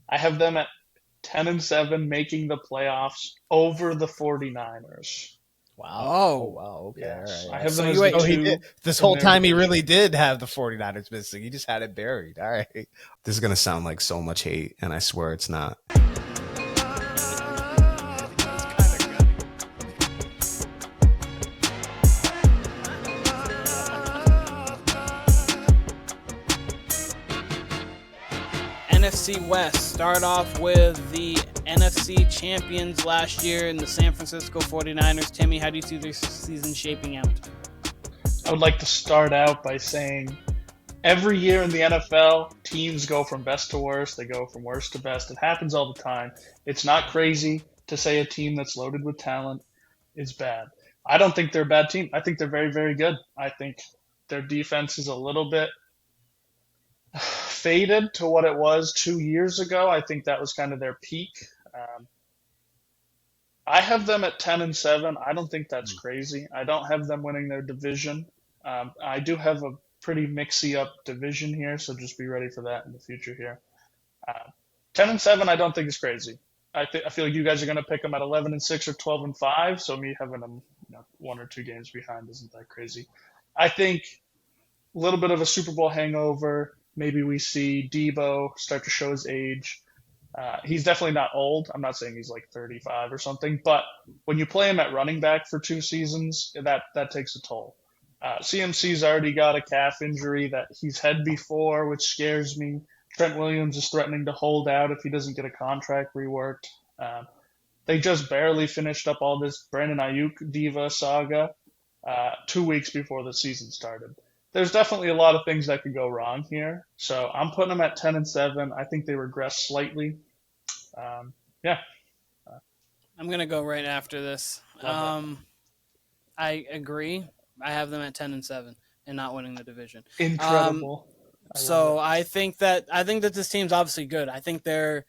I have them at 10-7, making the playoffs over the 49ers. Wow. Oh, Oh, wow. Okay. All Yes, right. I All have right. them so as you the wait. So he did two this in whole their time. He really division. did have the 49ers missing. He just had it buried. All right. This is going to sound like so much hate, and I swear it's not. NFC West. Start off with the NFC champions last year in the San Francisco 49ers. Timmy, how do you see their season shaping out? I would like to start out by saying every year in the NFL, teams go from best to worst. They go from worst to best. It happens all the time. It's not crazy to say a team that's loaded with talent is bad. I don't think they're a bad team. I think they're very, very good. I think their defense is a little bit faded to what it was 2 years ago. I think that was kind of their peak. Um, I have them at 10-7. I don't think that's crazy. I don't have them winning their division. I do have a pretty mixy up division here, so just be ready for that in the future here. 10-7, I don't think is crazy. I feel like you guys are going to pick them at 11-6 or 12-5. So me having them, 1 or 2 games behind isn't that crazy. I think a little bit of a Super Bowl hangover. Maybe we see Debo start to show his age. He's definitely not old. I'm not saying he's like 35 or something, but when you play him at running back for 2 seasons, that takes a toll. CMC's already got a calf injury that he's had before, which scares me. Trent Williams is threatening to hold out if he doesn't get a contract reworked. They just barely finished up all this Brandon Ayuk diva saga 2 weeks before the season started. There's definitely a lot of things that could go wrong here. So I'm putting them at 10-7. I think they regress slightly. Yeah. I'm going to go right after this. I agree. I have them at 10-7 and not winning the division. Incredible. I think that this team's obviously good. I think they're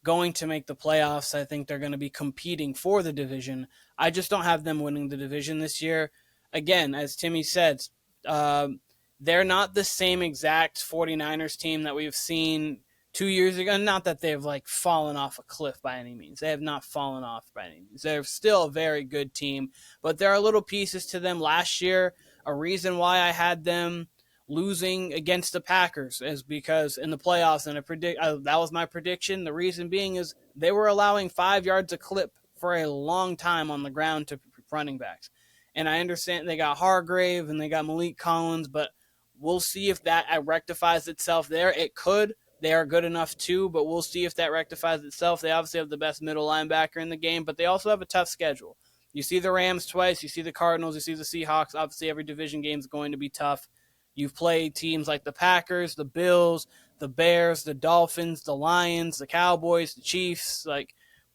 going to make the playoffs. I think they're going to be competing for the division. I just don't have them winning the division this year. Again, as Timmy said, they're not the same exact 49ers team that we've seen 2 years ago. Not that they've fallen off a cliff by any means. They have not fallen off by any means. They're still a very good team, but there are little pieces to them. Last year, a reason why I had them losing against the Packers is because in the playoffs, and that was my prediction. The reason being is they were allowing 5 yards a clip for a long time on the ground to running backs. And I understand they got Hargrave and they got Malik Collins, but we'll see if that rectifies itself there. It could. They are good enough too, but we'll see if that rectifies itself. They obviously have the best middle linebacker in the game, but they also have a tough schedule. You see the Rams twice, you see the Cardinals, you see the Seahawks. Obviously, every division game is going to be tough. You've played teams like the Packers, the Bills, the Bears, the Dolphins, the Lions, the Cowboys, the Chiefs.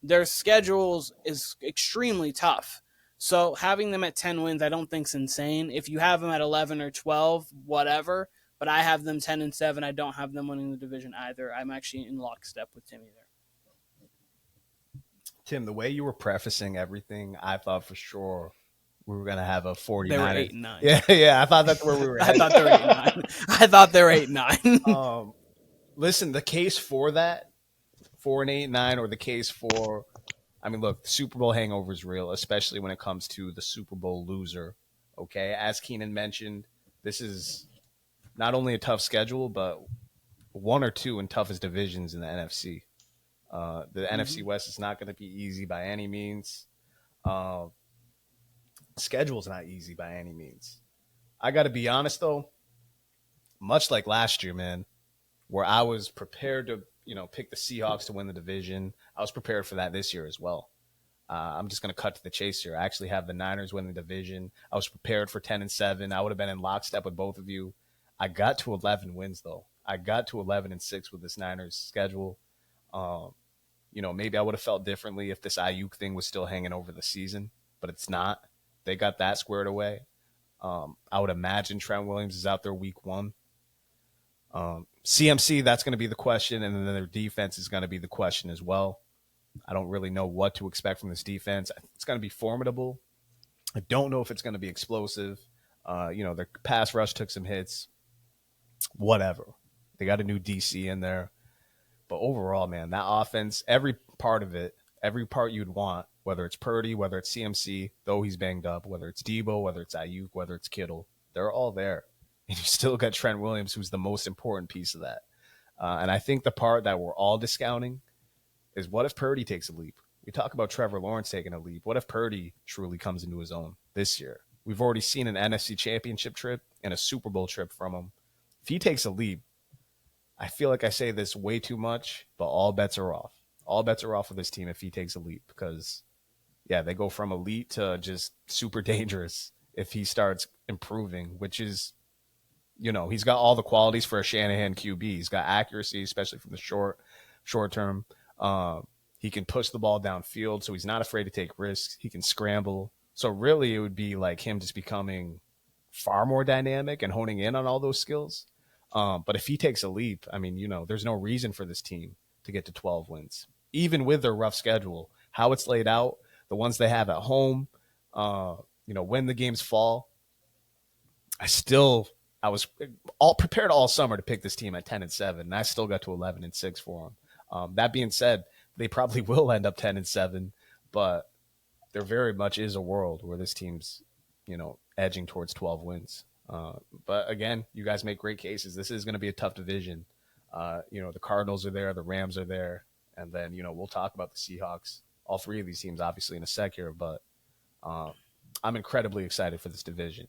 Their schedules is extremely tough. So having them at 10 wins, I don't think is insane. If you have them at 11 or 12, whatever. But I have them 10-7. I don't have them winning the division either. I'm actually in lockstep with Timmy there. Tim, the way you were prefacing everything, I thought for sure we were going to have a 49. They were 8-9. Yeah. I thought that's where we were I thought they were 8-9. I thought they were 8-9. Listen, the case for that, 4-8-9, or the case for, look, the Super Bowl hangover is real, especially when it comes to the Super Bowl loser. Okay, as Keenan mentioned, this is not only a tough schedule, but one or two in toughest divisions in the NFC. The NFC West is not going to be easy by any means. Schedule's not easy by any means. I got to be honest, though, much like last year, man, where I was prepared to, pick the Seahawks to win the division. I was prepared for that this year as well. I'm just going to cut to the chase here. I actually have the Niners win the division. I was prepared for 10-7. I would have been in lockstep with both of you. I got to 11 wins, though. I got to 11-6 with this Niners schedule. Maybe I would have felt differently if this Ayuk thing was still hanging over the season, but it's not. They got that squared away. I would imagine Trent Williams is out there week 1. CMC, that's going to be the question, and then their defense is going to be the question as well. I don't really know what to expect from this defense. It's going to be formidable. I don't know if it's going to be explosive. Their pass rush took some hits. Whatever. They got a new DC in there. But overall, man, that offense, every part of it, every part you'd want, whether it's Purdy, whether it's CMC, though he's banged up, whether it's Debo, whether it's Ayuk, whether it's Kittle, they're all there. And you still got Trent Williams, who's the most important piece of that. And I think the part that we're all discounting is what if Purdy takes a leap? We talk about Trevor Lawrence taking a leap. What if Purdy truly comes into his own this year? We've already seen an NFC championship trip and a Super Bowl trip from him. If he takes a leap, I feel like I say this way too much, but all bets are off. All bets are off with this team if he takes a leap because, yeah, they go from elite to just super dangerous if he starts improving, which is, you know, he's got all the qualities for a Shanahan QB. He's got accuracy, especially from the short term. He can push the ball downfield, so he's not afraid to take risks. He can scramble. So really it would be like him just becoming far more dynamic and honing in on all those skills. But if he takes a leap, I mean, you know, there's no reason for this team to get to 12 wins, even with their rough schedule, how it's laid out, the ones they have at home, you know, when the games fall. I was all prepared all summer to pick this team at 10-7, and I still got to 11-6 for them. That being said, they probably will end up 10-7, but there very much is a world where this team's, you know, edging towards 12 wins. But again, you guys make great cases. This is going to be a tough division. You know, the Cardinals are there, the Rams are there, and then, you know, we'll talk about the Seahawks. All three of these teams, obviously, in a sec here, but I'm incredibly excited for this division.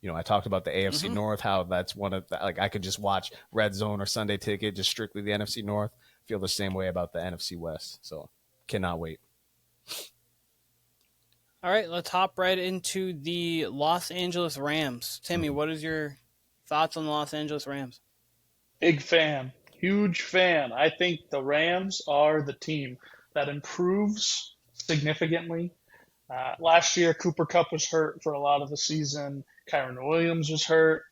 You know, I talked about the AFC North, how that's one of the, like, I could just watch Red Zone or Sunday Ticket, just strictly the NFC North. Feel the same way about the NFC West. So cannot wait. All right, let's hop right into the Los Angeles Rams. Timmy, what is your thoughts on the Los Angeles Rams? Big fan. Huge fan. I think the Rams are the team that improves significantly. Last year, Cooper Kupp was hurt for a lot of the season. Kyron Williams was hurt.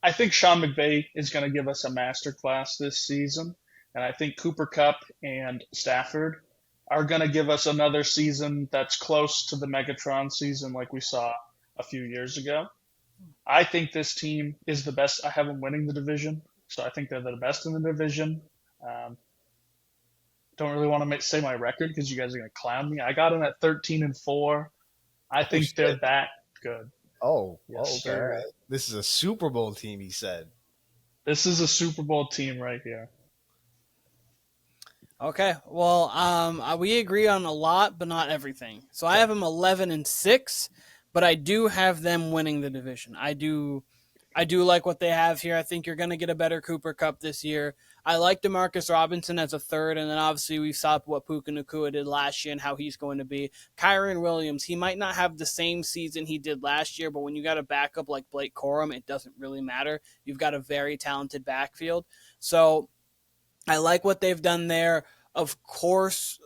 I think Sean McVay is going to give us a masterclass this season. And I think Cooper Kupp and Stafford are going to give us another season that's close to the Megatron season like we saw a few years ago. I think this team is the best. I have them winning the division, so I think they're the best in the division. Don't really want to say my record because you guys are going to clown me. I got them at 13-4. I think they're that good. Oh, yes, okay. Right. This is a Super Bowl team, he said. This is a Super Bowl team right here. Okay, well, we agree on a lot, but not everything. So I have them 11-6, but I do have them winning the division. I do like what they have here. I think you're going to get a better Cooper Kupp this year. I like DeMarcus Robinson as a third, and then obviously we saw what Puka Nacua did last year and how he's going to be. Kyron Williams, he might not have the same season he did last year, but when you got a backup like Blake Corum, it doesn't really matter. You've got a very talented backfield. So I like what they've done there. Of course,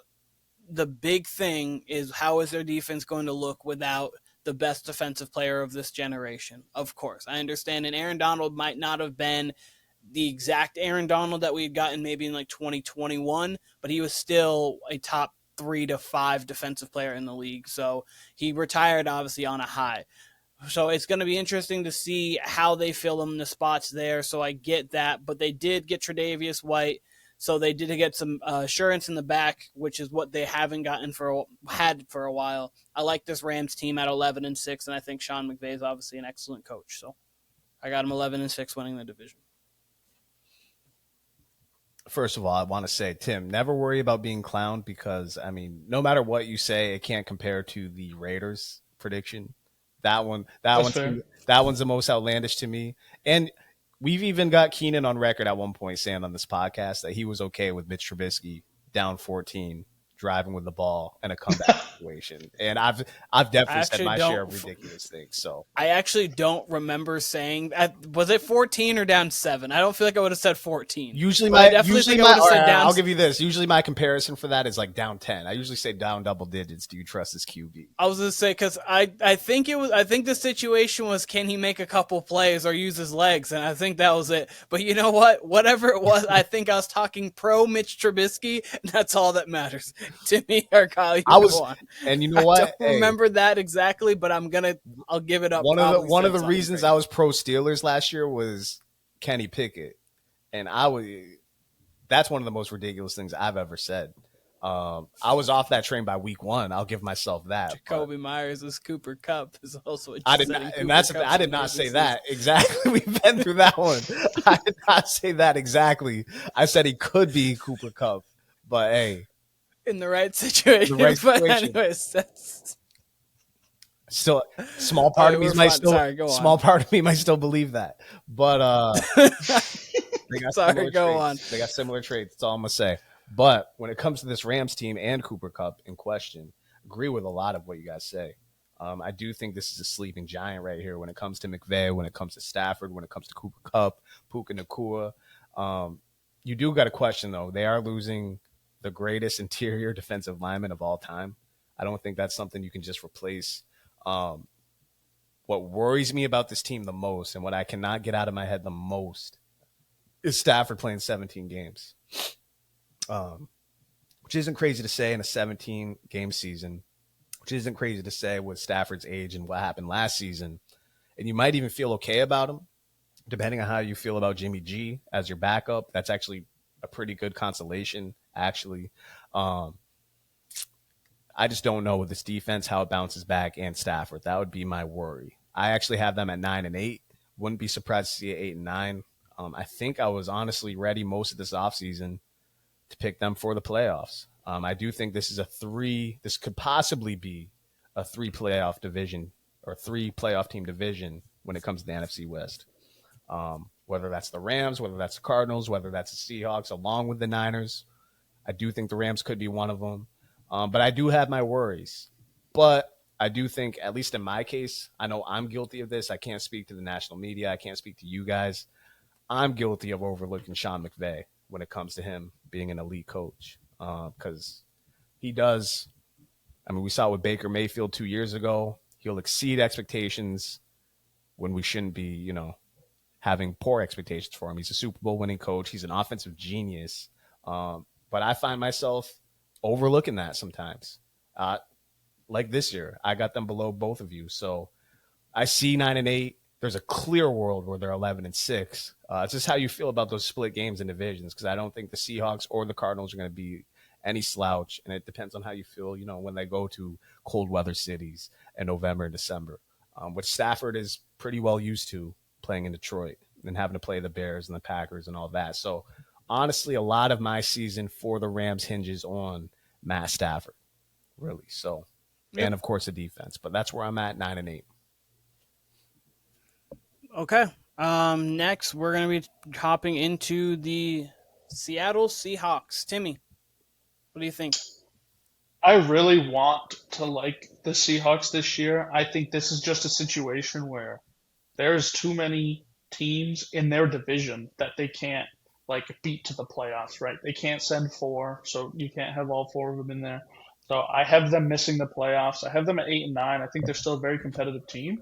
the big thing is how is their defense going to look without the best defensive player of this generation? Of course, I understand. And Aaron Donald might not have been the exact Aaron Donald that we had gotten maybe in like 2021, but he was still a top 3 to 5 defensive player in the league. So he retired obviously on a high. So it's going to be interesting to see how they fill in the spots there. So I get that, but they did get Tre'Davious White. So they did get some assurance in the back, which is what they haven't had for a while. I like this Rams team at 11-6, and I think Sean McVay is obviously an excellent coach. So I got him 11-6 winning the division. First of all, I want to say, Tim, never worry about being clowned because, I mean, no matter what you say, it can't compare to the Raiders prediction. That one's the most outlandish to me. And we've even got Keenan on record at one point saying on this podcast that he was okay with Mitch Trubisky down 14, driving with the ball in a comeback situation. And I've definitely said my share of ridiculous things. So I actually don't remember saying that. Was it 14 or down 7? I don't feel like I would have said 14. I'll give you this. Usually my comparison for that is like down 10. I usually say down double digits. Do you trust this QB? I was going to say, because I think the situation was, can he make a couple plays or use his legs? And I think that was it. But you know what? Whatever it was, I think I was talking pro Mitch Trubisky, and that's all that matters. Timmy or Kyle, and you know what? I don't remember that exactly, but I'll give it up. One of the reasons I was pro Steelers last year was Kenny Pickett, and That's one of the most ridiculous things I've ever said. I was off that train by week 1. I'll give myself that. Jacoby Myers is Cooper Cup is also what you I did said. not, and that's I did not say that exactly. We've been through that one. I did not say that exactly. I said he could be Cooper Cup, but hey, in the right situation. But anyways, that's still small part of me might still small part of me might still believe that, but they got They got similar traits. That's all I'm gonna say. But when it comes to this Rams team and Cooper Cup in question, agree with a lot of what you guys say. I do think this is a sleeping giant right here when it comes to McVay, when it comes to Stafford, when it comes to Cooper Cup, Puka Nacua. You do got a question, though. They are losing the greatest interior defensive lineman of all time. I don't think that's something you can just replace. What worries me about this team the most and what I cannot get out of my head the most is Stafford playing 17 games. Which isn't crazy to say in a 17-game season, which isn't crazy to say with Stafford's age and what happened last season. And you might even feel okay about him, depending on how you feel about Jimmy G as your backup. That's actually a pretty good consolation, actually. I just don't know with this defense how it bounces back and Stafford. That would be my worry. I actually have them at 9-8. Wouldn't be surprised to see it 8-9. I think I was honestly ready most of this offseason to pick them for the playoffs. I do think this is this could possibly be a 3 playoff division or 3 playoff team division when it comes to the NFC West. Whether that's the Rams, whether that's the Cardinals, whether that's the Seahawks, along with the Niners. I do think the Rams could be one of them. But I do have my worries. But I do think, at least in my case, I know I'm guilty of this. I can't speak to the national media. I can't speak to you guys. I'm guilty of overlooking Sean McVay when it comes to him being an elite coach, because he does. I mean, we saw it with Baker Mayfield 2 years ago. He'll exceed expectations when we shouldn't be, having poor expectations for him. He's a Super Bowl winning coach. He's an offensive genius. But I find myself overlooking that sometimes. Like this year, I got them below both of you. So I see 9-8. There's a clear world where they're 11-6. It's just how you feel about those split games and divisions, because I don't think the Seahawks or the Cardinals are going to be any slouch, and it depends on how you feel, when they go to cold weather cities in November and December, which Stafford is pretty well used to playing in Detroit and having to play the Bears and the Packers and all that. So honestly, a lot of my season for the Rams hinges on Matt Stafford, really. So, and of course the defense, but that's where I'm at, 9-8. Okay. Next, we're going to be hopping into the Seattle Seahawks. Timmy, what do you think? I really want to like the Seahawks this year. I think this is just a situation where there's too many teams in their division that they can't beat to the playoffs, right? They can't send 4, so you can't have all 4 of them in there. So I have them missing the playoffs. I have them at 8-9. I think they're still a very competitive team.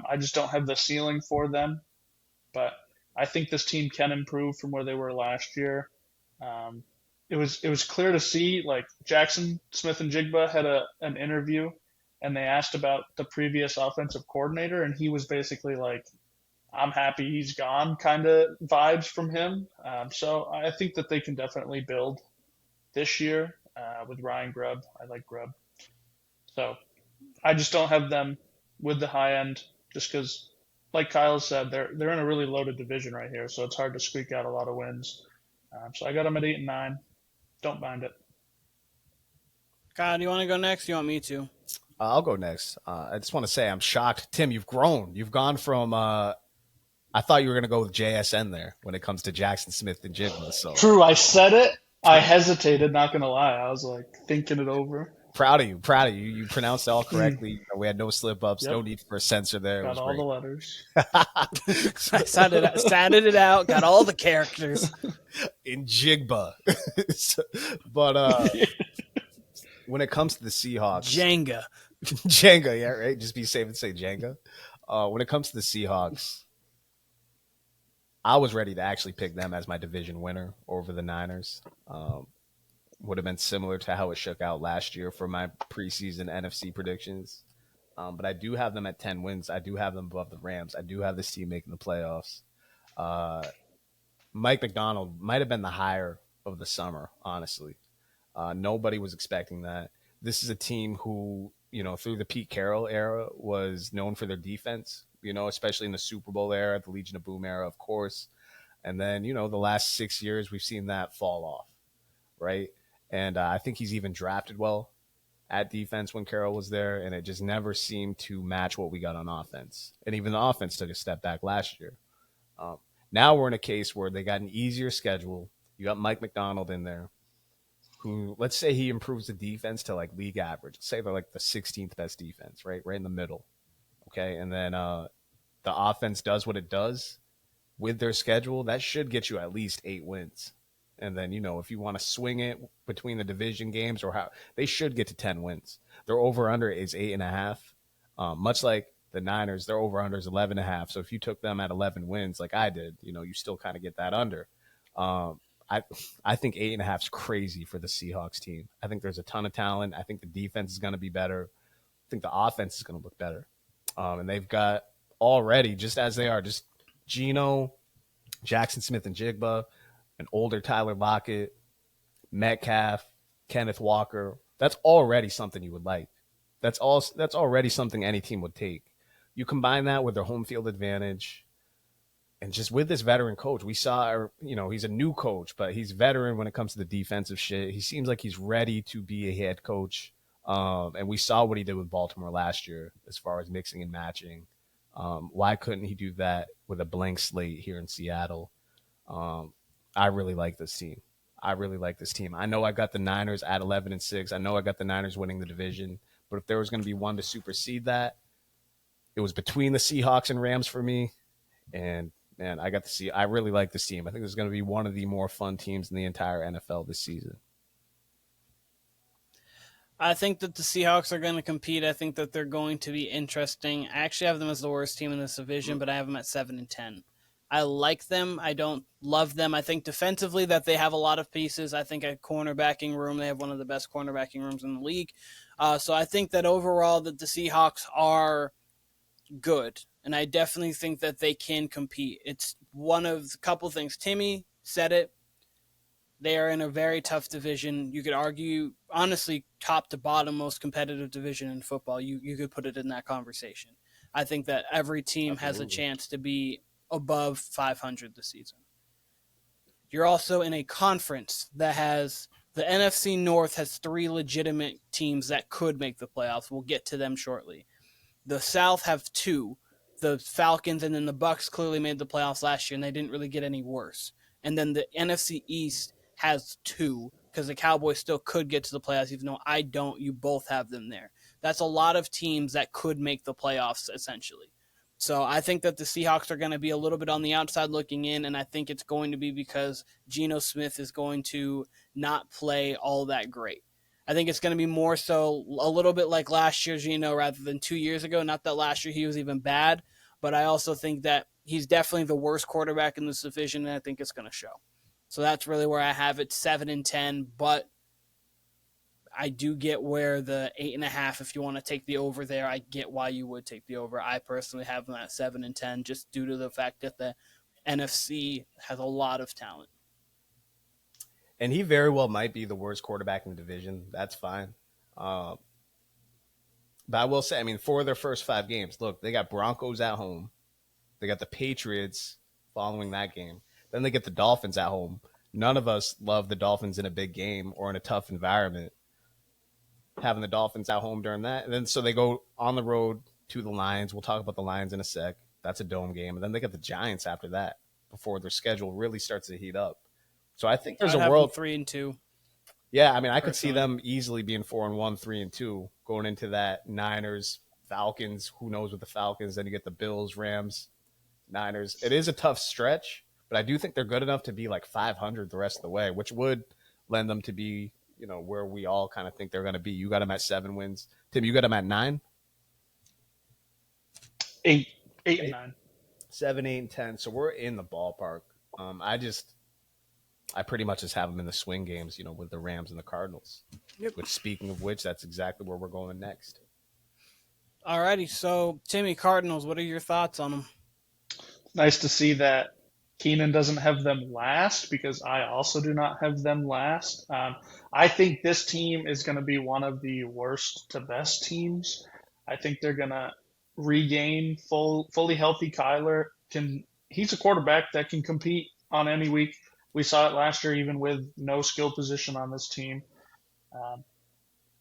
I just don't have the ceiling for them, but I think this team can improve from where they were last year. It was clear to see, Jackson Smith and Jigba had an interview, and they asked about the previous offensive coordinator, and he was basically like, "I'm happy he's gone," kind of vibes from him. So I think that they can definitely build this year with Ryan Grubb. I like Grubb, so I just don't have them with the high end, just because, like Kyle said, they're in a really loaded division right here, so it's hard to squeak out a lot of wins. So I got them at 8-9. Don't mind it. Kyle, do you want to go next? Do you want me to? I'll go next. I just want to say I'm shocked. Tim, you've grown. You've gone from I thought you were going to go with JSN there when it comes to Jackson Smith and Jigba. So true, I said it. I hesitated, not going to lie. I was thinking it over. Proud of you. You pronounced it all correctly. We had no slip-ups, no need for a censor there. Got all the letters. I sounded it out, got all the characters. In Jigba. But when it comes to the Seahawks. Jenga, yeah, right? Just be safe and say Jenga. When it comes to the Seahawks, I was ready to actually pick them as my division winner over the Niners. Would have been similar to how it shook out last year for my preseason NFC predictions. But I do have them at 10 wins. I do have them above the Rams. I do have this team making the playoffs. Mike McDonald might have been the hire of the summer, honestly. Nobody was expecting that. This is a team who, through the Pete Carroll era was known for their defense, especially in the Super Bowl era, the Legion of Boom era, of course. And then, the last 6 years, we've seen that fall off, right? And I think he's even drafted well at defense when Carroll was there, and it just never seemed to match what we got on offense. And even the offense took a step back last year. Now we're in a case where they got an easier schedule. You got Mike McDonald in there, who, let's say he improves the defense to like league average. Let's say they're like the 16th best defense, right in the middle. Okay, and then the offense does what it does with their schedule. That should get you at least 8 wins. And then, if you want to swing it between the division games or how they should get to 10 wins. Their over-under is 8.5. Much like the Niners, their over-under is 11.5. So if you took them at 11 wins like I did, you still kind of get that under. I think 8.5 is crazy for the Seahawks team. I think there's a ton of talent. I think the defense is going to be better. I think the offense is going to look better. And they've got already, just as they are, just Geno, Jackson Smith and Jigba, an older Tyler Lockett, Metcalf, Kenneth Walker. That's already something you would like. That's already something any team would take. You combine that with their home field advantage, and just with this veteran coach, we saw, he's a new coach, but he's veteran when it comes to the defensive shit. He seems like he's ready to be a head coach. And we saw what he did with Baltimore last year as far as mixing and matching. Why couldn't he do that with a blank slate here in Seattle? I really like this team. I know I got the Niners at 11-6. I know I got the Niners winning the division. But if there was going to be one to supersede that, it was between the Seahawks and Rams for me. And, man, I really like this team. I think this is going to be one of the more fun teams in the entire NFL this season. I think that the Seahawks are going to compete. I think that they're going to be interesting. I actually have them as the worst team in this division, but I have them at 7-10. I like them. I don't love them. I think defensively that they have a lot of pieces. I think at cornerbacking room, they have one of the best cornerbacking rooms in the league. So I think that overall that the Seahawks are good, and I definitely think that they can compete. It's one of a couple things. Timmy said it. They are in a very tough division. You could argue, honestly, top to bottom, most competitive division in football. You could put it in that conversation. I think that every team has a chance to be above 500 this season. You're also in a conference that has the NFC North has 3 legitimate teams that could make the playoffs. We'll get to them shortly. The South have 2, the Falcons, and then the Bucks clearly made the playoffs last year, and they didn't really get any worse. And then the NFC East has 2, because the Cowboys still could get to the playoffs, even though I don't. You both have them there. That's a lot of teams that could make the playoffs, essentially. So I think that the Seahawks are going to be a little bit on the outside looking in, and I think it's going to be because Geno Smith is going to not play all that great. I think it's going to be more so a little bit like last year Geno rather than 2 years ago. Not that last year he was even bad, but I also think that he's definitely the worst quarterback in this division, and I think it's going to show. So that's really where I have it, 7-10, but I do get where the 8.5, if you want to take the over there, I get why you would take the over. I personally have them at 7-10 just due to the fact that the NFC has a lot of talent. And he very well might be the worst quarterback in the division. That's fine. But I will say, for their first 5 games, look, they got Broncos at home. They got the Patriots following that game. Then they get the Dolphins at home. None of us love the Dolphins in a big game or in a tough environment. Having the Dolphins at home during that. And then so they go on the road to the Lions. We'll talk about the Lions in a sec. That's a dome game. And then they got the Giants after that before their schedule really starts to heat up. So I think there's a world 3-2. Yeah, I could see them easily being 4-1, 3-2 going into that Niners, Falcons. Who knows with the Falcons? Then you get the Bills, Rams, Niners. It is a tough stretch, but I do think they're good enough to be like 500 the rest of the way, which would lend them to be, where we all kind of think they're going to be. You got them at 7 wins. Tim, you got them at 9? 8 and 9. 7, 8, and 10. So we're in the ballpark. I pretty much just have them in the swing games, with the Rams and the Cardinals. Yep. Which, speaking of which, that's exactly where we're going next. Alrighty, so Timmy, Cardinals, what are your thoughts on them? Nice to see that Keenan doesn't have them last because I also do not have them last. I think this team is going to be one of the worst to best teams. I think they're going to regain fully healthy Kyler. He's a quarterback that can compete on any week. We saw it last year, even with no skill position on this team.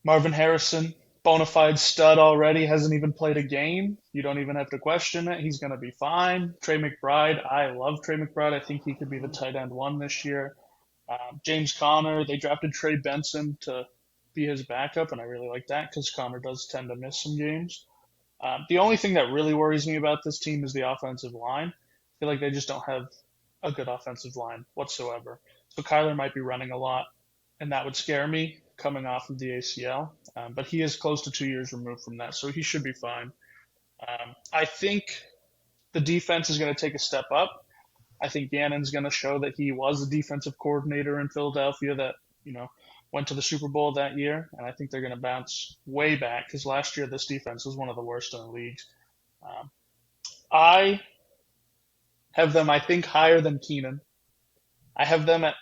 Marvin Harrison, bona fide stud already, hasn't even played a game. You don't even have to question it. He's going to be fine. Trey McBride, I love Trey McBride. I think he could be the tight end one this year. James Conner, they drafted Trey Benson to be his backup, and I really like that because Conner does tend to miss some games. The only thing that really worries me about this team is the offensive line. I feel like they just don't have a good offensive line whatsoever. So Kyler might be running a lot, and that would scare me coming off of the ACL. But he is close to 2 years removed from that, so he should be fine. I think the defense is going to take a step up. I think Gannon's going to show that he was the defensive coordinator in Philadelphia that, went to the Super Bowl that year. And I think they're going to bounce way back because last year this defense was one of the worst in the league. I have them, I think, higher than Keenan. I have them at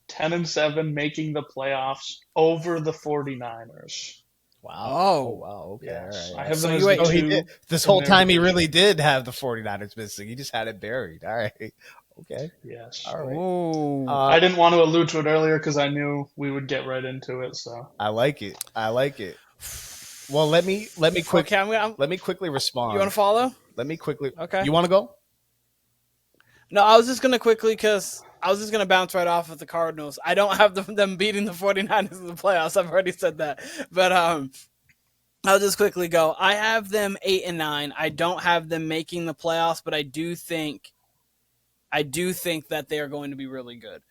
10-7 making the playoffs over the 49ers. Wow. Oh, wow. Okay. Yes. All right. I have them So as he the two. This whole in their time he division. really did have the 49ers missing. He just had it buried. All right. Okay. Yes. All right. Ooh. I didn't want to allude to it earlier because I knew we would get right into it. So I like it. Well, let me Okay, let me quickly respond. you want to follow? Let me quickly. Okay. You want to go? No, I was just going to quickly because I was just going to bounce right off of the Cardinals. I don't have them beating the 49ers in the playoffs. I've already said that. But I'll just quickly go. I have them 8-9. I don't have them making the playoffs, but I do think that they are going to be really good.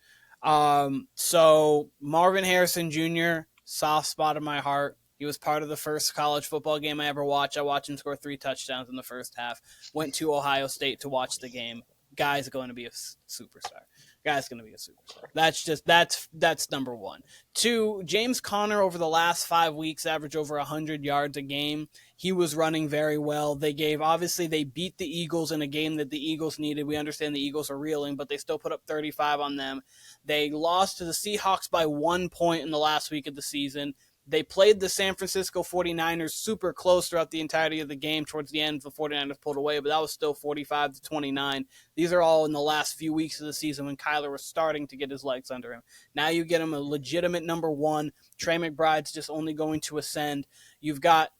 So Marvin Harrison Jr., soft spot in my heart. He was part of the first college football game I ever watched. I watched him score 3 touchdowns in the first half. Went to Ohio State to watch the game. Guy's going to be a superstar. That's number one. 2, James Conner over the last 5 weeks averaged over 100 yards a game. He was running very well. They beat the Eagles in a game that the Eagles needed. We understand the Eagles are reeling, but they still put up 35 on them. They lost to the Seahawks by 1 point in the last week of the season. They played the San Francisco 49ers super close throughout the entirety of the game. Towards the end, the 49ers pulled away, but that was still 45-29. These are all in the last few weeks of the season when Kyler was starting to get his legs under him. Now you get him a legitimate number one. Trey McBride's just only going to ascend. You've got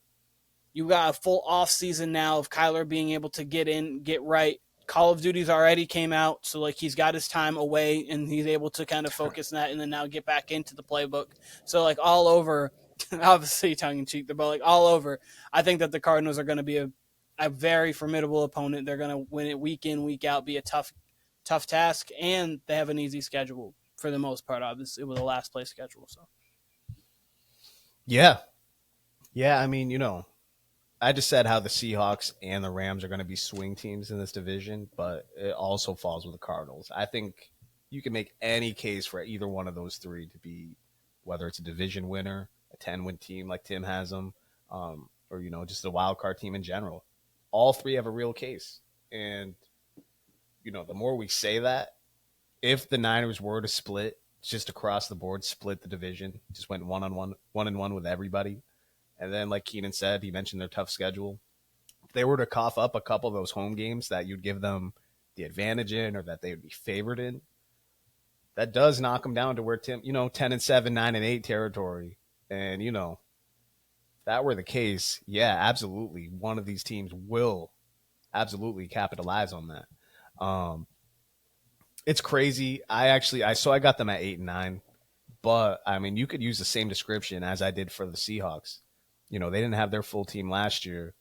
a full off season now of Kyler being able to get in, get right. Call of Duty's already came out, so he's got his time away and he's able to kind of focus on that and then now get back into the playbook. So all over, obviously tongue in cheek, but all over, I think that the Cardinals are going to be a very formidable opponent. They're going to win it week in, week out, be a tough task, and they have an easy schedule for the most part. Obviously, with a last place schedule. So, yeah. I mean, I just said how the Seahawks and the Rams are going to be swing teams in this division, but it also falls with the Cardinals. I think you can make any case for either one of those three to be, whether it's a division winner, a 10-win team like Tim has them, or, just a wild card team in general. All three have a real case. And, the more we say that, if the Niners were to split, just across the board, split the division, just went 1-1 with everybody, and then, like Keenan said, he mentioned their tough schedule. If they were to cough up a couple of those home games that you'd give them the advantage in or that they would be favored in, that does knock them down to where 10-7, 9-8 territory. And, if that were the case, yeah, absolutely. One of these teams will absolutely capitalize on that. It's crazy. I got them at 8-9, but, I mean, you could use the same description as I did for the Seahawks. They didn't have their full team last year.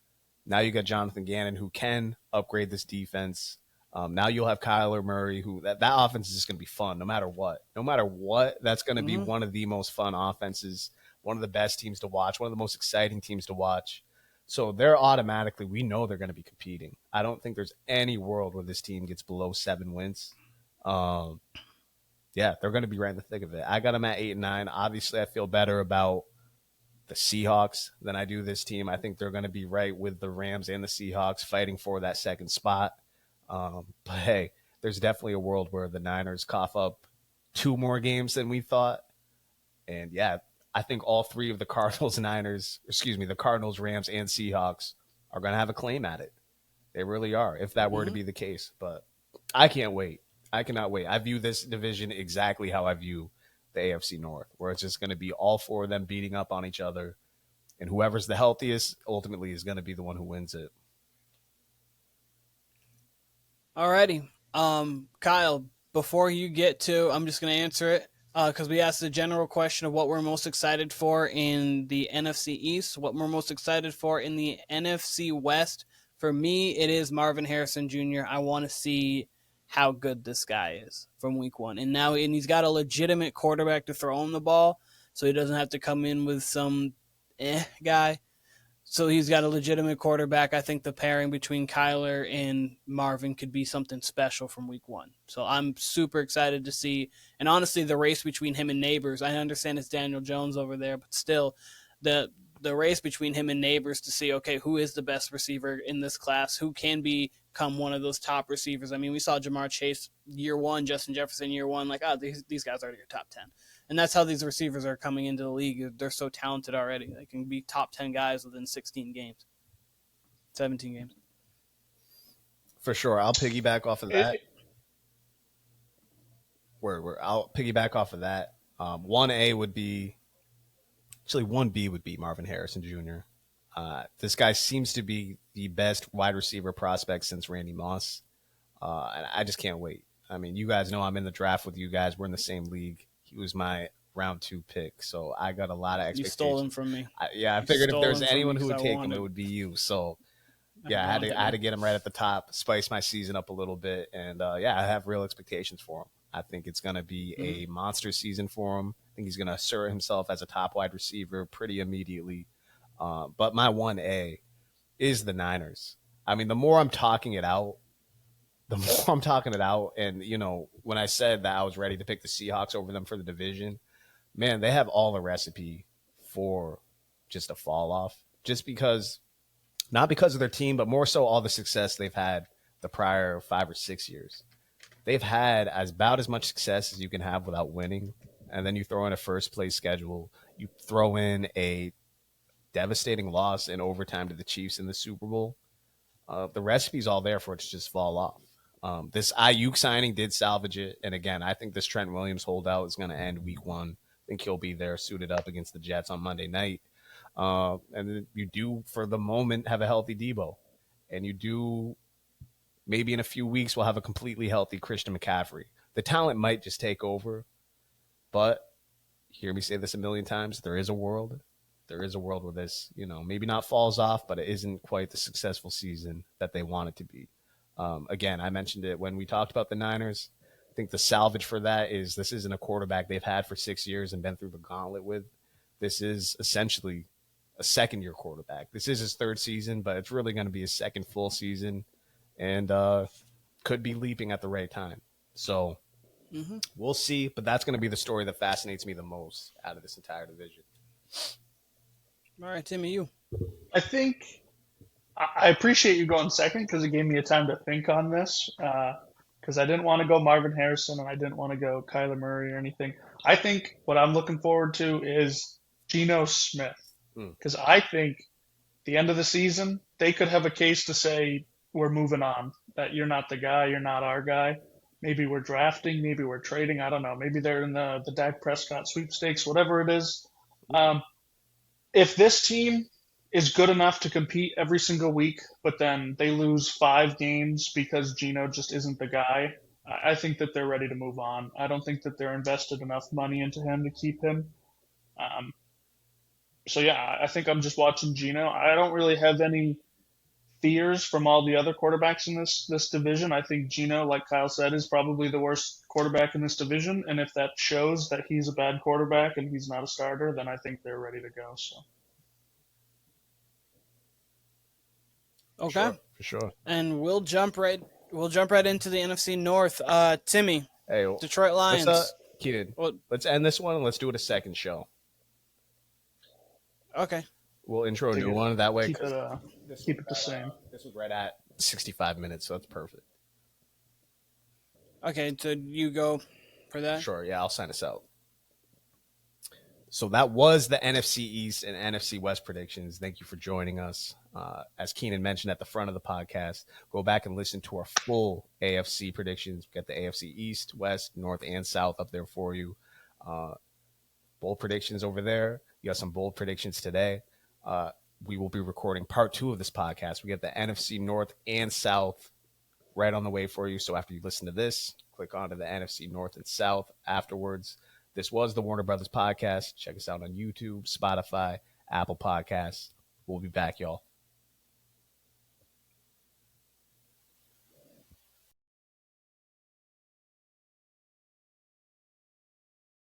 Now you got Jonathan Gannon, who can upgrade this defense. Now you'll have Kyler Murray, who that offense is just going to be fun no matter what. No matter what, that's going to be one of the most fun offenses, one of the best teams to watch, one of the most exciting teams to watch. So we know they're going to be competing. I don't think there's any world where this team gets below 7 wins. They're going to be right in the thick of it. I got them at 8-9. Obviously, I feel better about the Seahawks than I do this team. I think they're going to be right with the Rams and the Seahawks fighting for that second spot. But hey, there's definitely a world where the Niners cough up 2 more games than we thought. And yeah, I think all 3 of the Cardinals, the Cardinals, Rams, and Seahawks are going to have a claim at it. They really are, if that were to be the case. But I can't wait. I cannot wait. I view this division exactly how I view the AFC North, where it's just going to be all 4 of them beating up on each other. And whoever's the healthiest ultimately is going to be the one who wins it. Alrighty. Kyle, before you get to, I'm just going to answer it because we asked the general question of what we're most excited for in the NFC East, what we're most excited for in the NFC West. For me, it is Marvin Harrison Jr. I want to see how good this guy is from week 1. And he's got a legitimate quarterback to throw him the ball, so he doesn't have to come in with some guy. So he's got a legitimate quarterback. I think the pairing between Kyler and Marvin could be something special from week 1. So I'm super excited to see. And honestly, the race between him and Neighbors, I understand it's Daniel Jones over there, but still the race between him and Neighbors to see, okay, who is the best receiver in this class? Who can become one of those top receivers? I mean, we saw Jamar Chase year 1, Justin Jefferson year 1, like, these guys are your top 10. And that's how these receivers are coming into the league. They're so talented already. They can be top 10 guys within 16 games, 17 games. For sure. I'll piggyback off of that. I'll piggyback off of that. 1A would be – actually, 1B would be Marvin Harrison Jr. This guy seems to be the best wide receiver prospect since Randy Moss. And I just can't wait. I mean, you guys know I'm in the draft with you guys. We're in the same league. He was my round 2 pick, so I got a lot of expectations. You stole him from me. I figured if there's anyone who would take him, it would be you. So, yeah, I had to get him right at the top, spice my season up a little bit, and I have real expectations for him. I think it's going to be a monster season for him. I think he's going to assert himself as a top wide receiver pretty immediately. But my 1A is the Niners. I mean, the more I'm talking it out, and, when I said that I was ready to pick the Seahawks over them for the division, man, they have all the recipe for just a fall off. Just because, not because of their team, but more so all the success they've had the prior 5 or 6 years. They've had about as much success as you can have without winning. And then you throw in a first place schedule. You throw in a devastating loss in overtime to the Chiefs in the Super Bowl. The recipe's all there for it to just fall off. This Ayuk signing did salvage it. And again, I think this Trent Williams holdout is going to end week 1. I think he'll be there suited up against the Jets on Monday night. And then you do, for the moment, have a healthy Debo. And you do, maybe in a few weeks, we'll have a completely healthy Christian McCaffrey. The talent might just take over. But hear me say this a million times, there is a world where this, maybe not falls off, but it isn't quite the successful season that they want it to be. Again, I mentioned it when we talked about the Niners. I think the salvage for that is this isn't a quarterback they've had for 6 years and been through the gauntlet with. This is essentially a second-year quarterback. This is his 3rd season, but it's really going to be his 2nd full season and could be leaping at the right time. So we'll see, but that's going to be the story that fascinates me the most out of this entire division. All right, Timmy, you. I think I appreciate you going second because it gave me a time to think on this because I didn't want to go Marvin Harrison and I didn't want to go Kyler Murray or anything. I think what I'm looking forward to is Geno Smith because I think the end of the season, they could have a case to say we're moving on, that you're not the guy, you're not our guy. Maybe we're drafting, maybe we're trading. I don't know. Maybe they're in the Dak Prescott sweepstakes, whatever it is. If this team is good enough to compete every single week, but then they lose 5 games because Geno just isn't the guy, I think that they're ready to move on. I don't think that they're invested enough money into him to keep him. So, yeah, I think I'm just watching Geno. I don't really have any fears from all the other quarterbacks in this division. I think Geno, like Kyle said, is probably the worst quarterback in this division. And if that shows that he's a bad quarterback and he's not a starter, then I think they're ready to go. So. Okay. For sure. And we'll jump right into the NFC North. Timmy, hey, Detroit Lions. Keenan, let's end this one and let's do it a second show. Okay. We'll intro a new one that way. Keep it the same. This was right at 65 minutes, so that's perfect. Okay, so you go for that. Sure, yeah, I'll sign us out. So that was the NFC East and NFC West predictions. Thank you for joining us. As Keenan mentioned at the front of the podcast, go back and listen to our full AFC predictions. We got the AFC East, West, North, and South up there for you. Bold predictions over there. You got some bold predictions today. We will be recording part 2 of this podcast. We got the NFC North and South right on the way for you. So after you listen to this, click on to the NFC North and South afterwards. This was the Warner Brothas Podcast. Check us out on YouTube, Spotify, Apple Podcasts. We'll be back, y'all.